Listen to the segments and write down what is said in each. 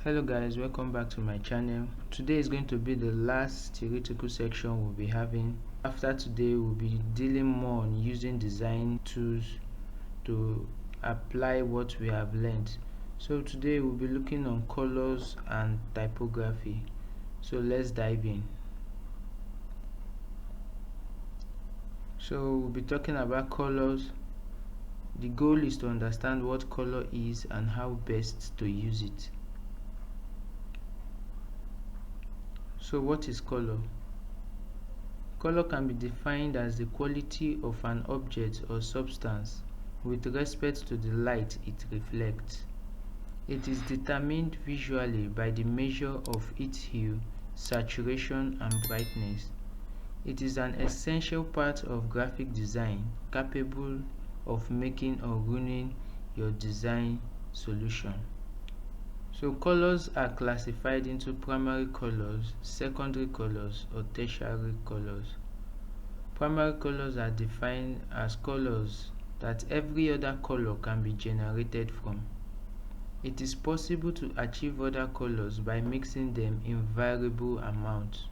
Hello guys, welcome back to my channel. Today is going to be the last theoretical section we'll be having. After today, we'll be dealing more on using design tools to apply what we have learned. So today we'll be looking on colors and typography. So let's dive in. So we'll be talking about colors. The goal is to understand what color is and how best to use it. So what is color? Color can be defined as the quality of an object or substance with respect to the light it reflects. It is determined visually by the measure of its hue, saturation, and brightness. It is an essential part of graphic design, capable of making or ruining your design solution. So colors are classified into primary colors, secondary colors, or tertiary colors. Primary colors are defined as colors that every other color can be generated from. It is possible to achieve other colors by mixing them in variable amounts.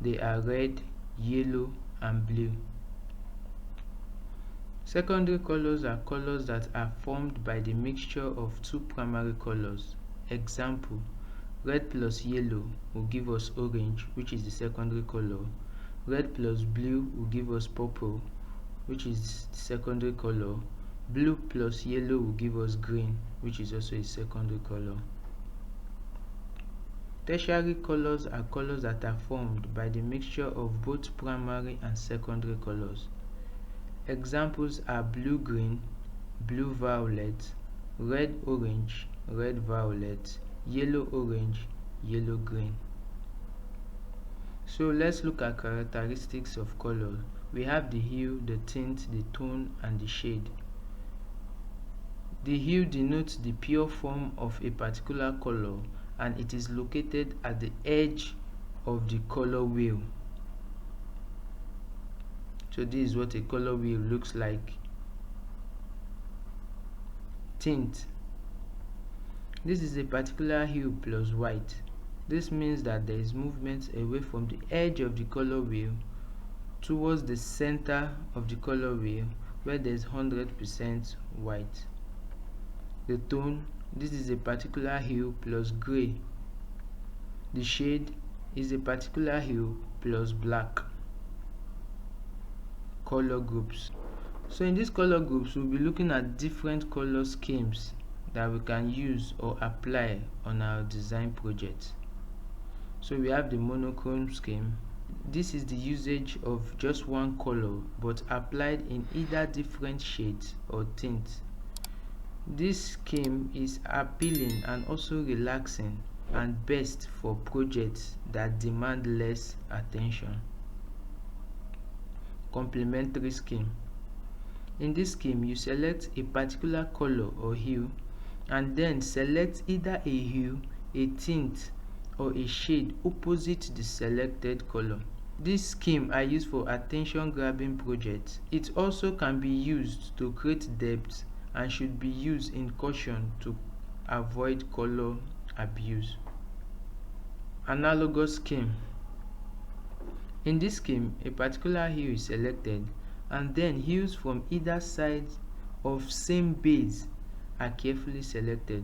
They are red, yellow, and blue. Secondary colors are colors that are formed by the mixture of two primary colors. Example, red plus yellow will give us orange, which is the secondary color. Red plus blue will give us purple, which is the secondary color. Blue plus yellow will give us green, which is also a secondary color. Tertiary colors are colors that are formed by the mixture of both primary and secondary colors. Examples are blue-green, blue-violet, red-orange, red-violet, yellow-orange, yellow-green. So let's look at characteristics of color. We have the hue, the tint, the tone, and the shade. The hue denotes the pure form of a particular color, and it is located at the edge of the color wheel. So this is what a color wheel looks like. Tint. This is a particular hue plus white. This means that there is movement away from the edge of the color wheel towards the center of the color wheel where there is 100% white. The tone. This is a particular hue plus gray. The shade is a particular hue plus black. Color groups. So in these color groups, we'll be looking at different color schemes that we can use or apply on our design project. So we have the monochrome scheme. This is the usage of just one color but applied in either different shades or tints. This scheme is appealing and also relaxing and best for projects that demand less attention. Complementary scheme. In this scheme, you select a particular color or hue and then select either a hue, a tint, or a shade opposite the selected color. This scheme are used for attention-grabbing projects. It also can be used to create depth and should be used in caution to avoid color abuse. Analogous scheme. In this scheme, a particular hue is selected and then hues from either side of same base are carefully selected.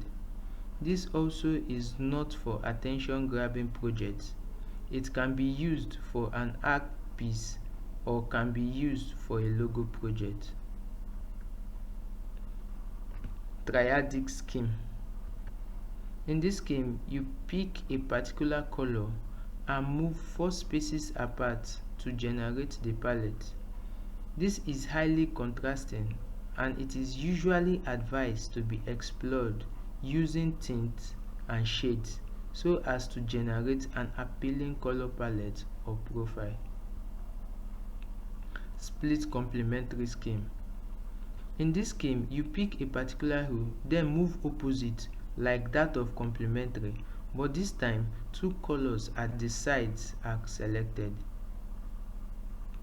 This also is not for attention-grabbing projects. It can be used for an art piece or can be used for a logo project. Triadic scheme. In this scheme, you pick a particular color and move 4 spaces apart to generate the palette. This is highly contrasting and it is usually advised to be explored using tints and shades so as to generate an appealing color palette or profile. Split complementary scheme. In this scheme, you pick a particular hue, then move opposite like that of complementary, but this time 2 colors at the sides are selected.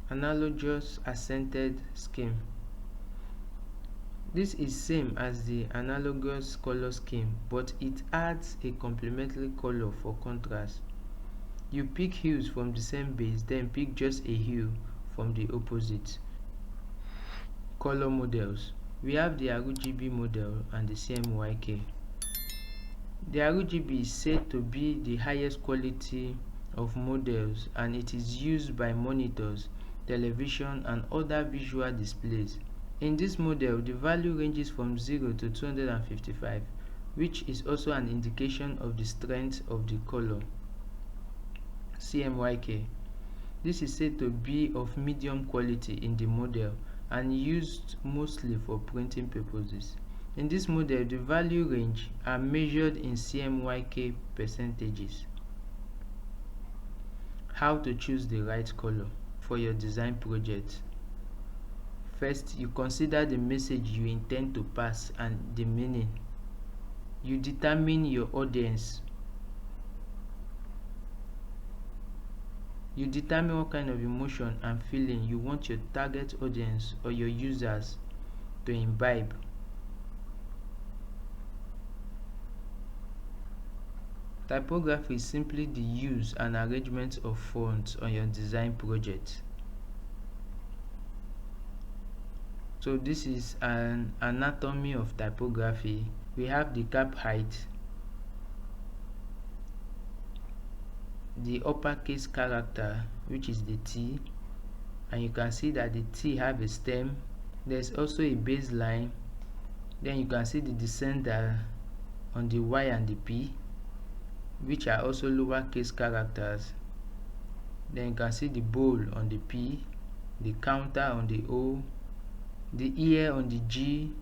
Analogous accented scheme. This is same as the analogous color scheme, but it adds a complementary color for contrast. You pick hues from the same base, then pick just a hue from the opposite. Color models. We have the RGB model and the CMYK. The RGB is said to be the highest quality of models, and it is used by monitors, television, and other visual displays. In this model, the value ranges from 0 to 255, which is also an indication of the strength of the color. CMYK. This is said to be of medium quality in the model and used mostly for printing purposes. In this model, the value range are measured in CMYK percentages. How to choose the right color for your design project. First, you consider the message you intend to pass and the meaning. You determine your audience. You determine what kind of emotion and feeling you want your target audience or your users to imbibe. Typography is simply the use and arrangement of fonts on your design project. So this is an anatomy of typography. We have the cap height, the uppercase character, which is the T, and you can see that the T have a stem. There's also a baseline. Then you can see the descender on the Y and the P, which are also lowercase characters. Then you can see the bowl on the P, the counter on the O, the ear on the G,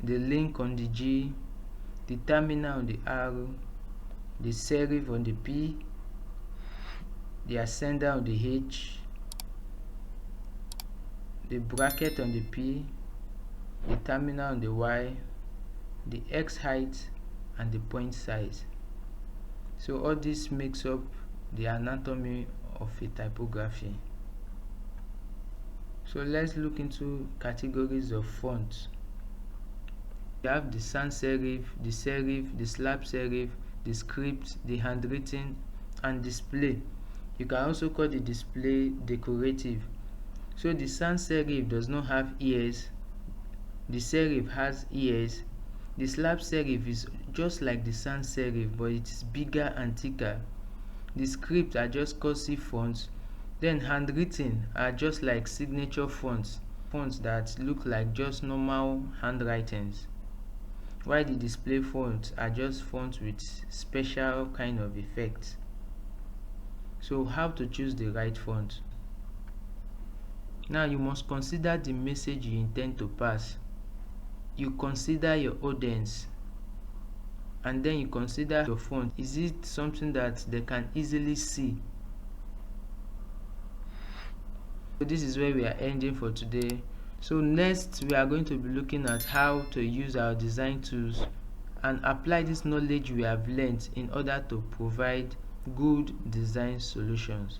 the link on the G, the terminal on the R, the serif on the P, the ascender on the H, the bracket on the P, the terminal on the Y, the X height, and the point size. So all this makes up the anatomy of a typography. So let's look into categories of fonts. We have the sans serif, the serif, the slab serif, the script, the handwritten, and display. You can also call the display decorative. So the sans serif does not have ears. The serif has ears. The slab serif is just like the sans serif, but it is bigger and thicker. The script are just cursive fonts. Then handwritten are just like signature fonts that look like just normal handwritings, while the display fonts are just fonts with special kind of effects. So how to choose the right font? Now you must consider the message you intend to pass. You consider your audience, and then you consider your font. Is it something that they can easily see? So this is where we are ending for today. So next we are going to be looking at how to use our design tools and apply this knowledge we have learned in order to provide good design solutions.